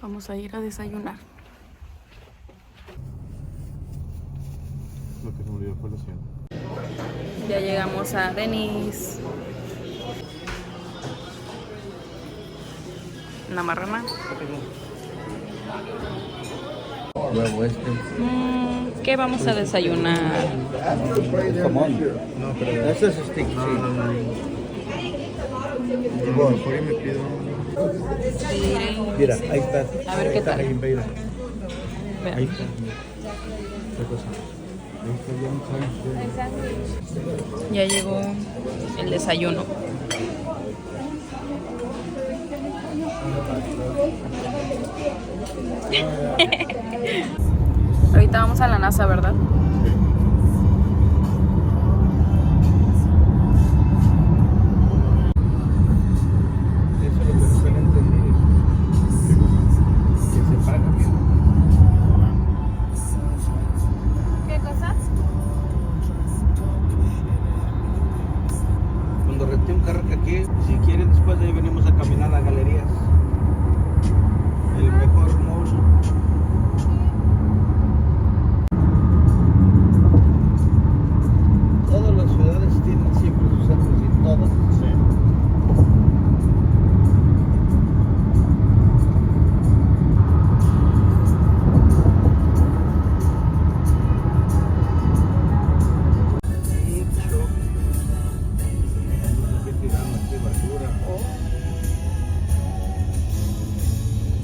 Vamos a ir a desayunar. Lo que se me olvidó fue la cena. Ya llegamos a Denis. Una marrana. ¿Qué vamos a desayunar? Jamón. No, pero eso es stick. No, mejor y me pido. Mira, ahí está. A ver qué tal. Ahí está. Vean. Ahí está. ¿Qué cosa? Ahí está bien, Ya llegó el desayuno. Ahorita vamos a la NASA, ¿verdad? Eso es lo que no se le entendí. Que se paga bien. ¿Qué cosas? Cuando renté un carro que aquí, si quieren, después de ahí venimos a caminar a galerías. El mejor mall. Todas las ciudades tienen siempre sus centros y todas. Sí. Mucho. Hay que tirar aquí basura.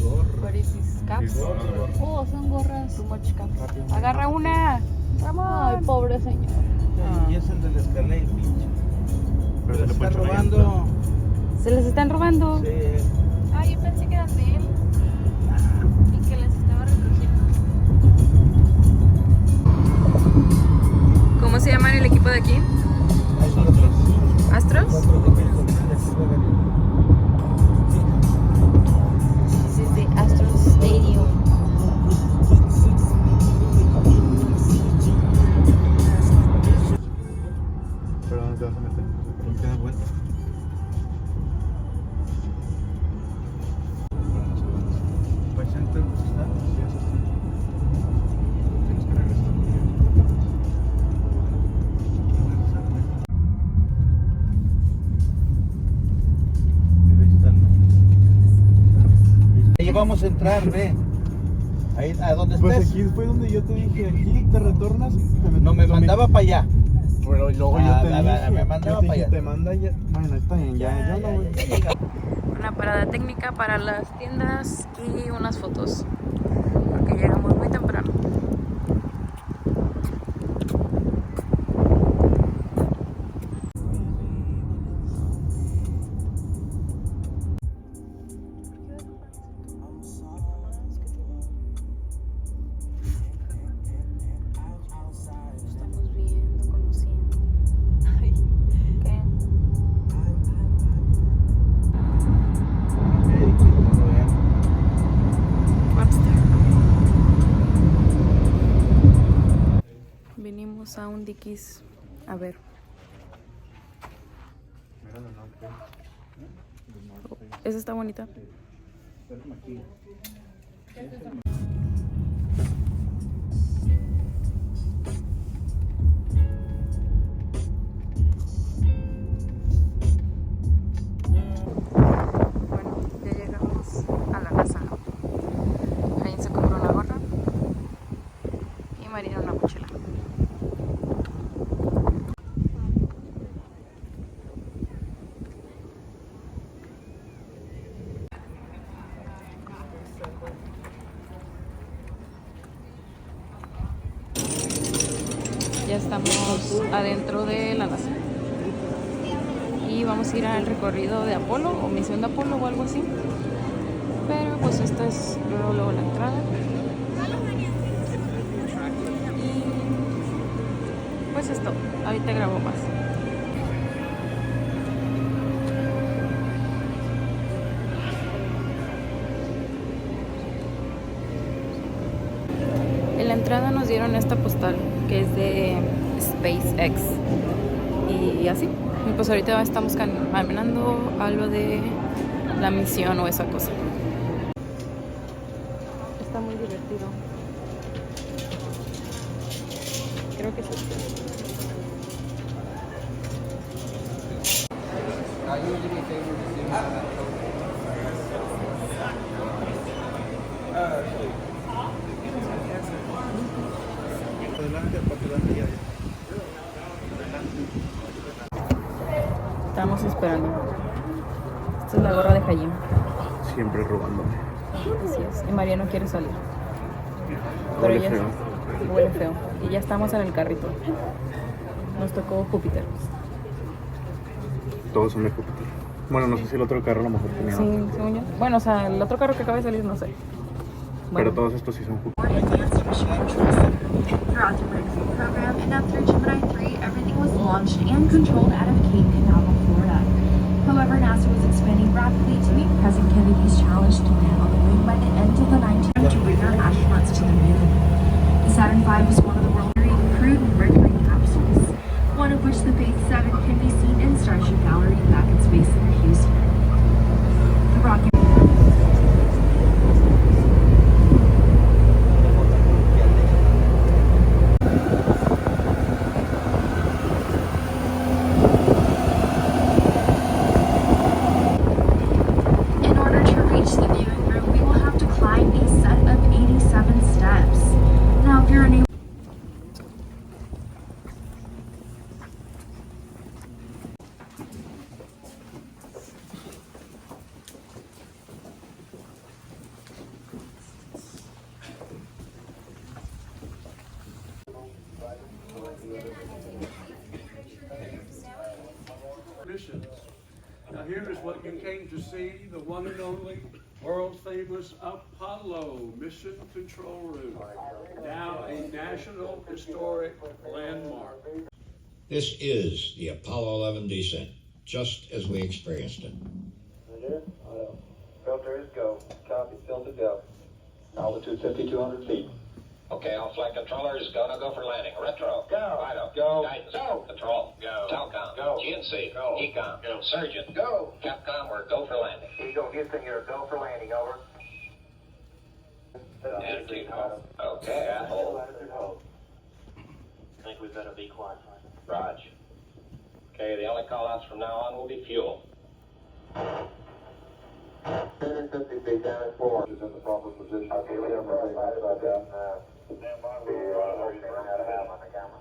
Gorra. Caps. Gorra. Oh, son gorras. Too much caps. Agarra una. Ramo. Ay, pobre señor. Y es el del Escalé, pinche. Pero Se se le está puede echar robando. Se les están robando. Sí. Ay, yo pensé que eran de él. Y que les estaba recogiendo. ¿Cómo se llama el equipo de aquí? ¿Astros? This is the Astros Stadium. ¿Pero dónde te vas a meter? ¿Por qué da vuelta? Pues entonces está. Ya se está. Tienes que regresar. Mira, ahí están. Ahí vamos a entrar, ve. Ahí, a donde Pues estés. aquí fue donde yo te dije, aquí te retornas. No, me mandaba para allá. Pero luego yo te dije, me mandaba yo te para dije, allá. te manda ya. Bueno, está bien, ya no voy. Una parada técnica para las tiendas y unas fotos. Porque llegamos muy temprano. Estamos viendo, conociendo. Ay, ¿qué? Venimos a un diquis a ver. Esa está bonita. Bueno, ya llegamos a la casa. Ahí se compró una gorra y Marina una mochila. Ya estamos adentro de la NASA y vamos a ir al recorrido de Apolo o misión de Apolo o algo así, pero pues esta es luego la entrada y pues esto, ahorita grabo más. En la entrada nos dieron esta postal que es de SpaceX y así. Y pues ahorita estamos caminando a lo de la misión o esa cosa. partido. Creo que es este. Adelante, para adelante ya. Estamos esperando. Esta es la gorra de Jaime. Siempre robándome. Así es. Y María no quiere salir. Pero Huele ya feo. huele feo. Y ya estamos en el carrito. Nos tocó Júpiter. Todos son de Júpiter. Bueno, no sé si el otro carro a lo mejor tenía. Sí, según yo. Bueno, o sea, el otro carro que acaba de salir, no sé. Pero Bueno. todos estos sí son Júpiter. Throughout the breakthrough program and after Gemini 3, everything was launched and controlled out of Cape Canaveral, Florida. However, NASA was expanding rapidly to meet President Kennedy's challenge to land on the moon by the end of the 19th to bring our astronauts to the moon. The Saturn V was one of the world's very crude Mercury capsules, one of which the Faith 7 can be seen in Starship Gallery back in Space Center, Houston. The rocket In order to reach the viewing room, we will have to climb a set of 87 steps. Now, if you're unable missions. Now here is what you came to see, the one and only world famous Apollo Mission Control Room, now a National Historic Landmark. This is the Apollo 11 descent, just as we experienced it. Filters go. Copy. Filter go. Altitude 5,200 feet. Okay, all flight controllers, go for landing. Retro. Go. Vital. Go. Guidance. Go. Control. Go. Telcom. Go. GNC. Go. Ecom. Go. Surgeon. Go. Capcom, we're go for landing. Eagle Houston, you're go for landing. Over. Attitude hold. Okay, I hold. Attitude hold. I think we better be quiet. Raj. Okay, the only call outs from now on will be fuel. 150 feet down at 4. Is in the proper position. Okay, we have everything upside down. Stand by. We are out of half on the camera.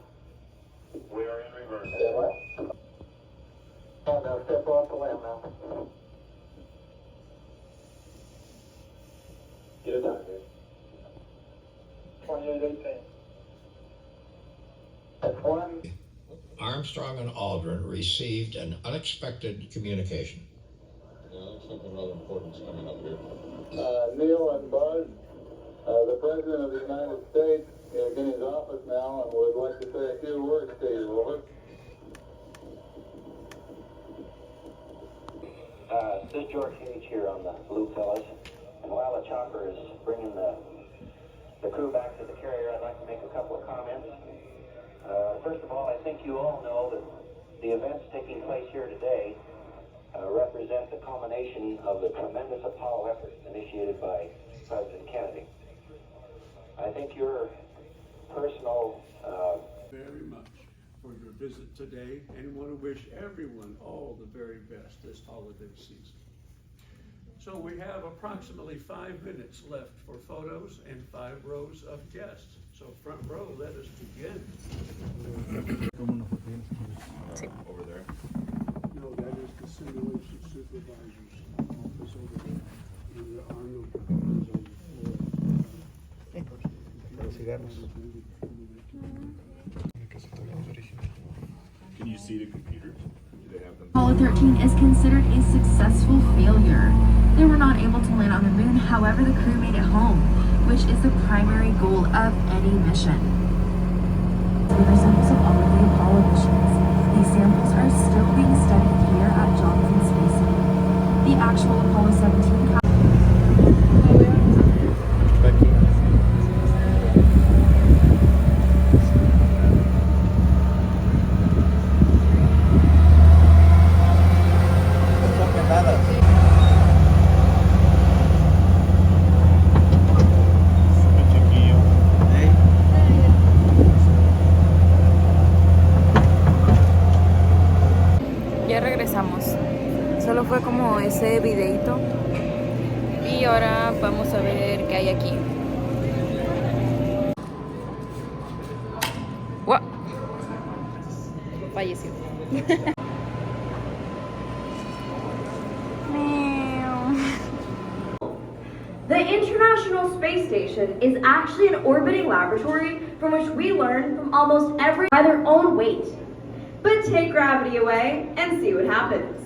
We are in reverse. Oh, no, step off the lamp now. Get it done, dude. 2818. That's one. Armstrong and Aldrin received an unexpected communication. Something rather important is coming up here. Neil and Buzz, the President of the United States is in his office now and would like to say a few words to you, over. Sid George H. here on the Blue Fellas. And while the chopper is bringing the crew back to the carrier, I'd like to make a couple of comments. First of all, I think you all know that the events taking place here today represent the culmination of the tremendous Apollo effort initiated by President Kennedy. I think your personal Very much for your visit today and want to wish everyone all the very best this holiday season. So we have approximately 5 minutes left for photos and 5 rows of guests. So front row, let us begin. Over there. No, that is the simulation supervisor's office over there. And there are no computers on the floor. Para los cigarros. Can you see the computers? Do they have them? Apollo 13 is considered a successful failure. They were not able to land on the moon, however, the crew made it home, which is the primary goal of any mission. These are samples of all of the Apollo missions. These samples are still being studied here at Johnson Space Center. The actual Apollo 17 Solo fue como ese videito. Y ahora vamos a ver qué hay aquí. ¡Wow! Falleció. The International Space Station is actually an orbiting laboratory from which we learn from almost every by their own weight. But take gravity away and see what happens.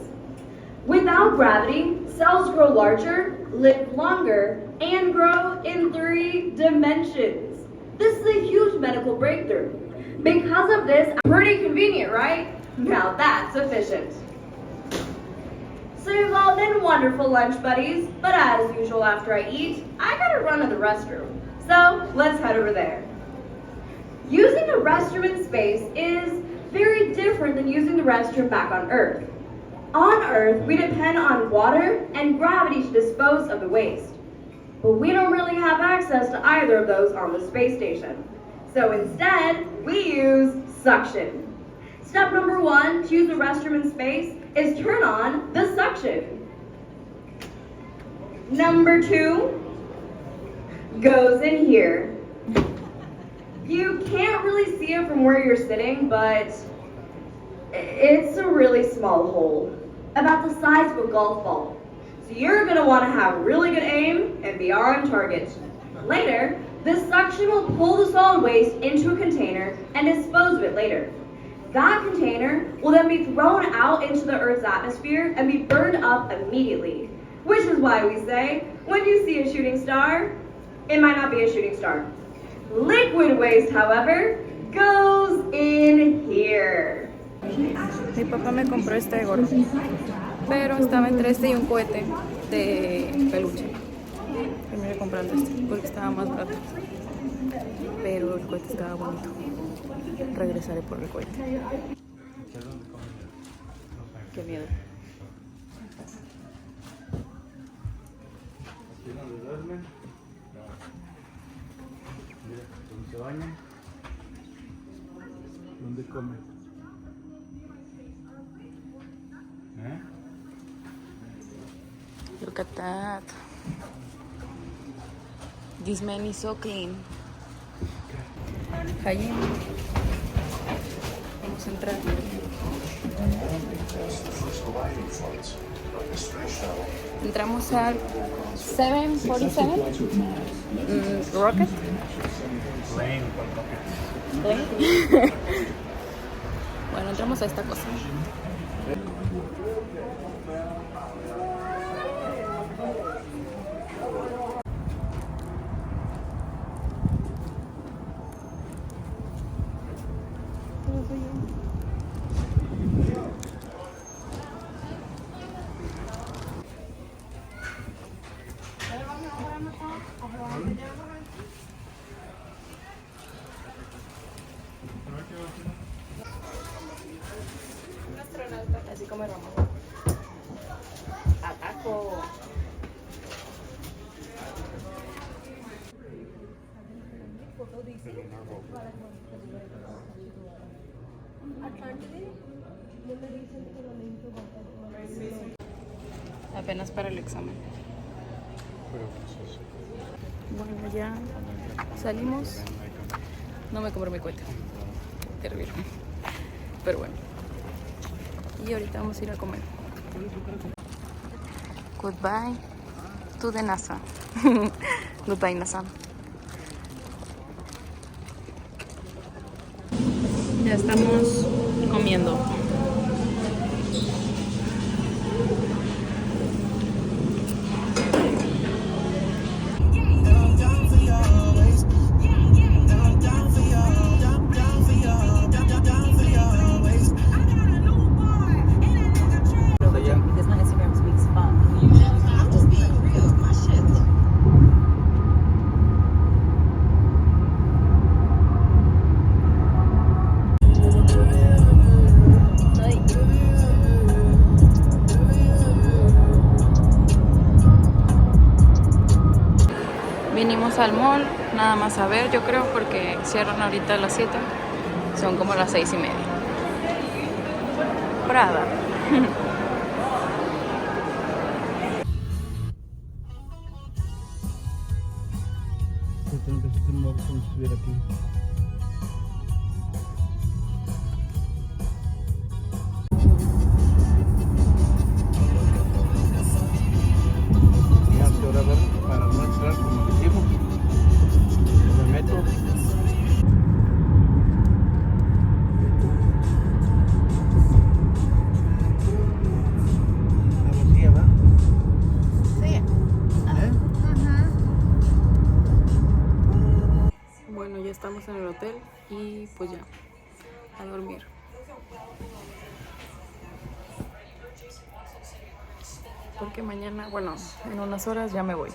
Without gravity, cells grow larger, live longer, and grow in 3 dimensions. This is a huge medical breakthrough. Because of this, pretty convenient, right? Now that's efficient. So you've all been wonderful lunch buddies, but as usual after I eat, I gotta run to the restroom. So let's head over there. Using the restroom in space is very different than using the restroom back on Earth. On Earth, we depend on water and gravity to dispose of the waste. But we don't really have access to either of those on the space station. So instead, we use suction. Step number 1 to use the restroom in space is turn on the suction. Number 2 goes in here. You can't really see it from where you're sitting, but it's a really small hole, about the size of a golf ball. So you're gonna wanna have really good aim and be on target. Later, this suction will pull the solid waste into a container and dispose of it later. That container will then be thrown out into the Earth's atmosphere and be burned up immediately. Which is why we say, when you see a shooting star, it might not be a shooting star. Liquid waste, however, goes in here. Mi papá me compró este gorro, pero estaba entre este y un cohete de peluche. Terminé comprando este porque estaba más barato, pero el cohete estaba bonito. Regresaré por el cohete. Qué miedo. ¿Aquí donde duermen? Mira, ¿dónde se bañan? ¿Dónde comen? Look at that. This man is so clean. Allí. Vamos a entrar. Entramos al 747 Rocket. Bueno, entramos a esta cosa. Así como Ramo. Ataco. Apenas para el examen. Bueno, ya salimos. No me compré mi cohete. Terrible. Pero bueno. Y ahorita vamos a ir a comer. Goodbye to the NASA. Goodbye, NASA. Ya estamos comiendo. Vinimos al mall, nada más a ver, yo creo, porque cierran ahorita a las 7. Son como las 6:30. Prada. como si estuviera aquí. Ya que ahora ver para no entrar como decimos. Me meto. Está vacía, ¿va? Bueno, ya estamos en el hotel y pues ya, a dormir. Porque mañana, bueno, en unas horas ya me voy.